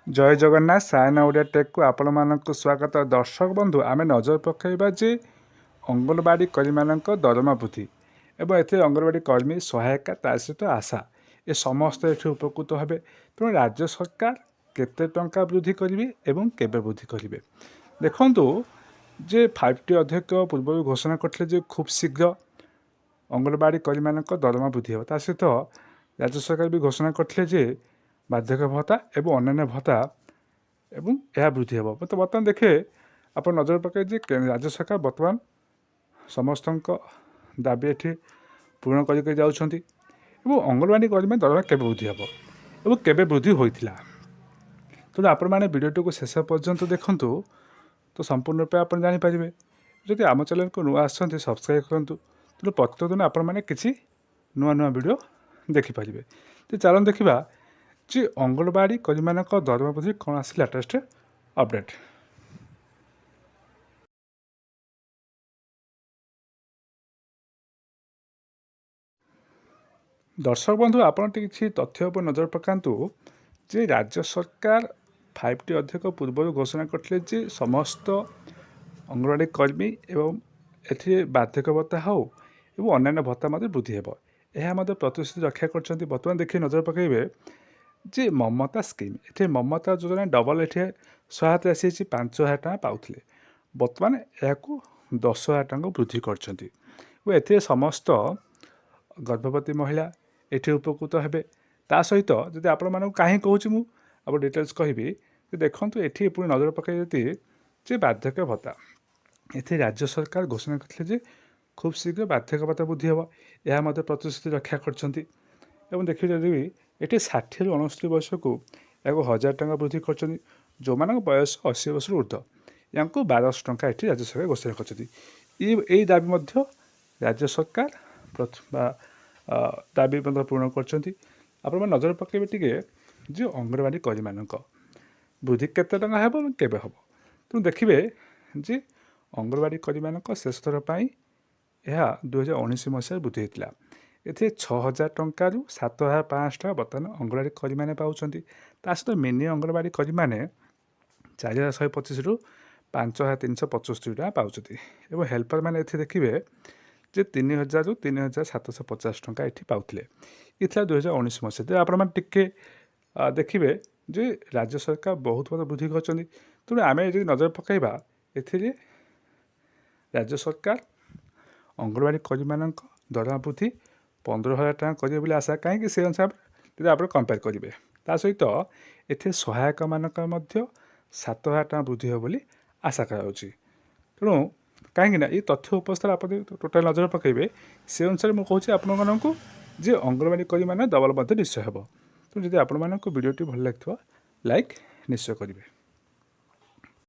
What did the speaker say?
जय जगन्नाथ सायना ओडिया टेक को आपण मानक स्वागत। दर्शक बंधु आम नजर पकड़ा जे अंगनवाड़ी कर्मी मानक दरमा वृद्धि एवं एथे अंगनवाड़ी कर्मी सहायिका ता सहित आशा ये समस्त ये उपकृत हेबे। तेणु राज्य सरकार केते टंका वृद्धि करेंगे एवं केबे वृद्धि करेंगे देखंतु जे 5T अध्यक्ष पूर्व घोषणा करते जे खूब शीघ्र अंगनवाड़ी कर्मी मानक दरमा वृद्धि हो ता सहित राज्य सरकार भी घोषणा करते जे बार्धक्य भत्ता एवं अन्य भत्ता एवं यह वृद्धि हो। तो बर्तमान देखे आप नजर पकड़े जे राज्य सरकार बर्तमान समस्त दाबी ये पूरण करके जाउछंती एवं अंगनवाड़ी कर्मी दरमा केबे वृद्धि हे एवं केबे वृद्धि होइथिला। तो आपण मैंने वीडियो को शेष पर्यंत देखूँ तो संपूर्ण रूपे आप जानीपारे। जदि आम चैनल को नुआ आसते सब्सक्राइब करूँ तो प्रत्येक दिन आपण मैंने किसी नुआ नुआ वीडियो देखिपारे। तो चलन देखा जे अंगनवाड़ी कर्मी मानक दरमा वृद्धि कौन आस लेटेस्ट अपडेट। दर्शक बंधु आपन किसी तथ्य पर नजर पकातु जे राज्य सरकार 5T अध्यक्ष पूर्व घोषणा करते जे समस्त अंगनवाड़ी कर्मी एवं एथि बार्धक्य भत्ता हो एवं अन्य भत्ता वृद्धि हो यह प्रतिश्रुति रक्षा कर। बर्तमान देखिए नजर पकड़े जे ममता स्कीम ये ममता योजना डबल ये सहायता आसी 5,000 टका पाते बर्तमान यह 10,000 टका वृद्धि कर समस्त गर्भवती महिला ये उपकृत हेबे। ता सहित जदि आपण मानक कहीं कहूँ मुझे डिटेल्स कहि देखूँ ये पुणी नजर पकड़ जे बार्धक्य भत्ता ये राज्य सरकार घोषणा करते जे खूब शीघ्र बार्धक्य भत्ता वृद्धि हो यह प्रतिश्रुति रक्षा कर। देखिए जब ये 60 ରୁ 69 वर्ष को या 1,000 टका वृद्धि कर जो मान बयस 80 वर्ष ऊर्ध्व या 1,200 टका ये राज्य सरकार घोषणा कर दाबी राज्य सरकार दाबी पूर्ण कर। नजर पकड़े टे जो अंगनवाड़ी कर्मी मानक वृद्धि केते टका हेबो केबे हेबो तेणु देखिए जे अंगनवाड़ी कर्मी मानक शेष थर पर यह 2019 मसीह वृद्धि होता ये 6,000 टंका 7,500 टका बर्तमान अंगनवाड़ी कर्मी मैंने पाँच सहित मिनी अंगनवाड़ी कर्मी मैंने 4,125 ରୁ 5,375 टका पाँच और हेल्पर मैंने देखिए जे 3,000 ରୁ 3,750 टका ये पाते ये 2019 मसीह। आपण टे देखिए जे राज्य सरकार बहुत वृद्धि कर तेणु आम नजर पकड़ा ए राज्य सरकार अंगनवाड़ी कर्मी मानक दरमा वृद्धि 15,000 टका करेंगे आशा कहीं से अनुसार जब आप कंपेयर करेंगे ता सहित ये सहायक मानक 7,000 टका वृद्धि हो बोली आशा कर। तेणु कहीं ये तथ्य उपस्थित आप टोटाल नजर पकड़े से अनुसार मुझे कहूँ आपको जे अंगनवाड़ी कर्मी मैंने डबल निश्चय हे। तो जब आपको वीडियो भल लगे लाइक निश्चय करेंगे।